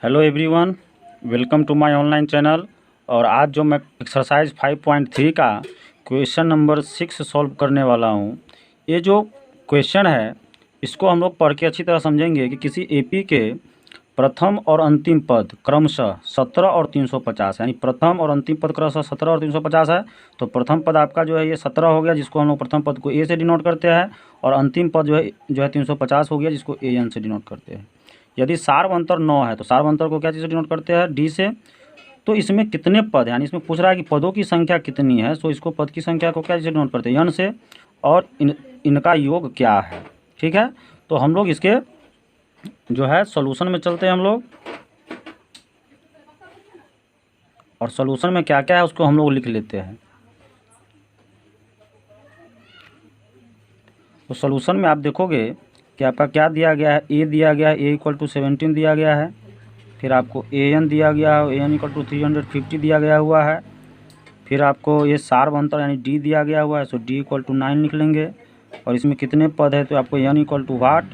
Hello everyone, welcome to my online channel. और आज जो मैं एक्सरसाइज 5.3 का क्वेश्चन नंबर 6 सॉल्व करने वाला हूँ। ये जो क्वेश्चन है इसको हम लोग पढ़ के अच्छी तरह समझेंगे कि किसी एपी के प्रथम और अंतिम पद क्रमशः 17 और 350, यानी प्रथम और अंतिम पद क्रमशः 17 और 350 है। तो प्रथम पद आपका जो है ये 17 हो गया, जिसको हम लोग प्रथम पद को ए से डिनोट करते हैं, और अंतिम पद जो है 350 हो गया, जिसको ए एन से डिनोट करते हैं। यदि सार्वंतर 9 है तो सार्वंतर को क्या चीज़ से डिनोट करते हैं, डी से। तो इसमें कितने पद, यानी इसमें पूछ रहा है कि पदों की संख्या कितनी है, तो इसको पद की संख्या को क्या चीज़ से डिनोट करते हैं, एन से। और इनका योग क्या है, ठीक है। तो हम लोग इसके जो है सॉल्यूशन में चलते हैं हम लोग, और सॉल्यूशन में क्या क्या है उसको हम लोग लिख लेते हैं। तो सॉल्यूशन में आप देखोगे कि आपका क्या दिया गया है, ए दिया गया है, ए इक्वल टू 17 दिया गया है। फिर आपको ए एन दिया गया है, ए एन इक्वल टू 350 दिया गया हुआ है। फिर आपको ये सार्वंतर यानी डी दिया गया हुआ है, सो डी इक्वल टू 9 लिख लेंगे। और इसमें कितने पद है तो आपको एन इक्वल टू वाट,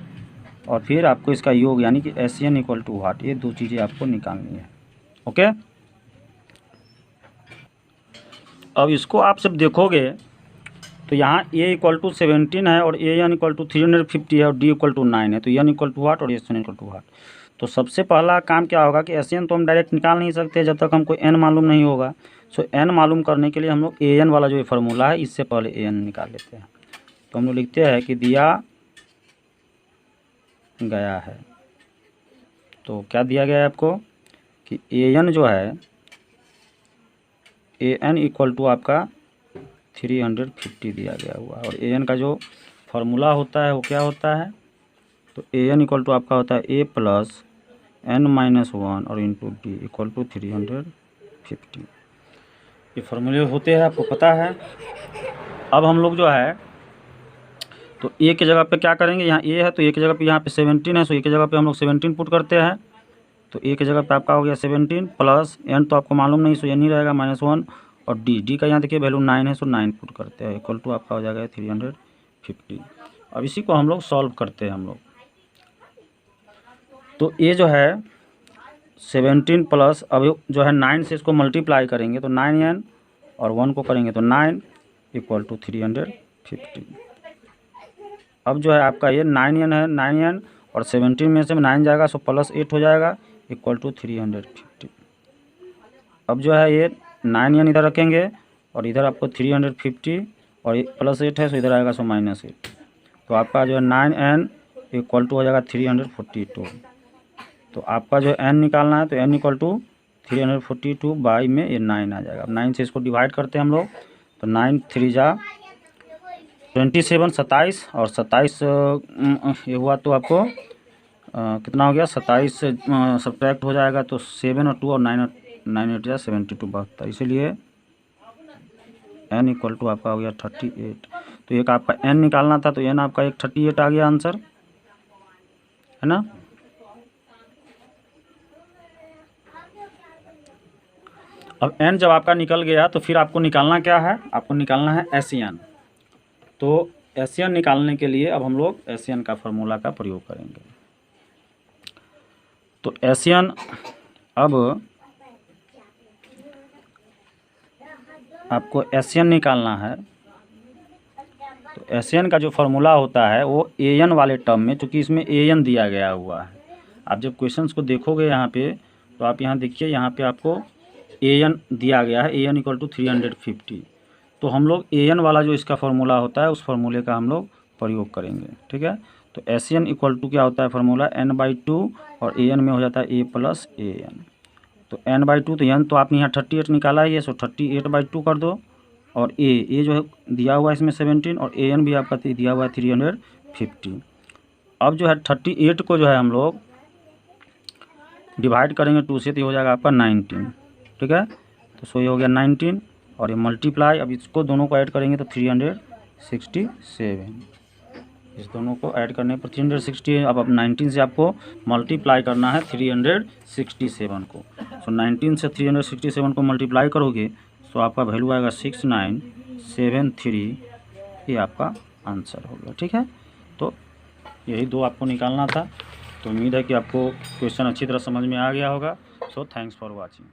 और फिर आपको इसका योग यानी कि एस एन इक्वल टू वाट, ये दो चीज़ें आपको निकालनी है। ओके, अब इसको आप जब देखोगे तो यहाँ ए इक्वल टू 17 है, और ए एन इक्वल टू 350 है, और डी इक्वल टू 9 है। तो एन इक्वल टू वाट और एस एन इक्वल टू वाट। तो सबसे पहला काम क्या होगा कि एस एन तो हम डायरेक्ट निकाल नहीं सकते जब तक हमको एन मालूम नहीं होगा। सो एन मालूम करने के लिए हम लोग ए एन वाला जो फार्मूला है इससे पहले ए एन निकाल लेते हैं। तो हम लोग लिखते हैं कि दिया गया है, तो क्या दिया गया है आपको कि ए एन जो है, ए एन इक्वल टू आपका 350 दिया गया हुआ है। और ए एन का जो फार्मूला होता है वो क्या होता है, तो ए एन इक्वल टू आपका होता है ए प्लस एन माइनस 1 और इंटू डी इक्वल टू 350। ये फार्मूले होते हैं, आपको पता है। अब हम लोग जो है तो ए की जगह पे क्या करेंगे, यहाँ ए है तो ए की जगह पे यहाँ पे 17 है, सो ए की जगह पे हम लोग 17 पुट करते हैं। तो ए की जगह पे आपका हो गया 17 प्लस एन तो आपको मालूम नहीं, सो एन ही रहेगा -1, और डी का यहाँ देखिए वैल्यू 9 है, सो 9 पुट करते हैं, इक्वल टू आपका हो जाएगा 350। अब इसी को हम लोग सॉल्व करते हैं हम लोग। तो ये जो है 17 प्लस, अब जो है 9 से इसको मल्टीप्लाई करेंगे तो 9n, और 1 को करेंगे तो 9 इक्वल टू 350। अब जो है आपका ये 9n है, 9n और 17 में से 9 जाएगा, सो +8 हो जाएगा इक्वल टू 350। अब जो है ये 9n इधर रखेंगे, और इधर आपको 350, और +8 है, सो इधर आएगा सो -8। तो आपका जो है 9n इक्वल टू हो जाएगा 342। तो आपका जो n निकालना है तो n इक्वल टू 342 बाई में ये 9 आ जाएगा। अब 9 से इसको डिवाइड करते हैं हम लोग, तो 9 3 जा 27, 27, और 27 ये हुआ तो आपको कितना हो गया, 27 से सब्ट्रैक्ट हो जाएगा तो 7 और 2 और 9 8 जा 72, 72। इसीलिए n इक्वल टू आपका हो गया 38। तो एक आपका n निकालना था, तो n आपका एक 38 आ गया आंसर, है ना। अब n जब आपका निकल गया तो फिर आपको निकालना क्या है, आपको निकालना है एशियन। तो एशियन निकालने के लिए अब हम लोग एशियन का फार्मूला का प्रयोग करेंगे। तो एशियन, अब आपको एशियन निकालना है, तो एशियन का जो फार्मूला होता है वो ए एन वाले टर्म में, चूँकि इसमें ए एन दिया गया हुआ है। आप जब क्वेश्चंस को देखोगे यहाँ पे, तो आप यहाँ देखिए, यहाँ पे आपको ए एन दिया गया है, ए एन इक्वल टू 350। तो हम लोग ए एन वाला जो इसका फार्मूला होता है उस फार्मूले का हम लोग प्रयोग करेंगे, ठीक है। तो एस एन इक्वल टू क्या होता है फार्मूला, n/2, और ए एन में हो जाता है a प्लस ए एन। तो n/2, तो n तो आपने यहाँ 38 निकाला ही है, सो 38/2 कर दो, और ए जो है दिया हुआ है इसमें 17, और ए एन भी आपका दिया हुआ है 350। अब जो है 38 को जो है हम लोग डिवाइड करेंगे 2 से, तो हो जाएगा आपका 19, ठीक है। तो सो ये हो गया 19, और ये मल्टीप्लाई, अब इसको दोनों को ऐड करेंगे तो 367, इस दोनों को ऐड करने पर 360। अब 19 से आपको मल्टीप्लाई करना है 367 को। सो 19 से 367 को मल्टीप्लाई करोगे तो आपका वैल्यू आएगा 6973, ये आपका आंसर हो गया, ठीक है। तो यही दो आपको निकालना था। तो उम्मीद है कि आपको क्वेश्चन अच्छी तरह समझ में आ गया होगा। So thanks for watching.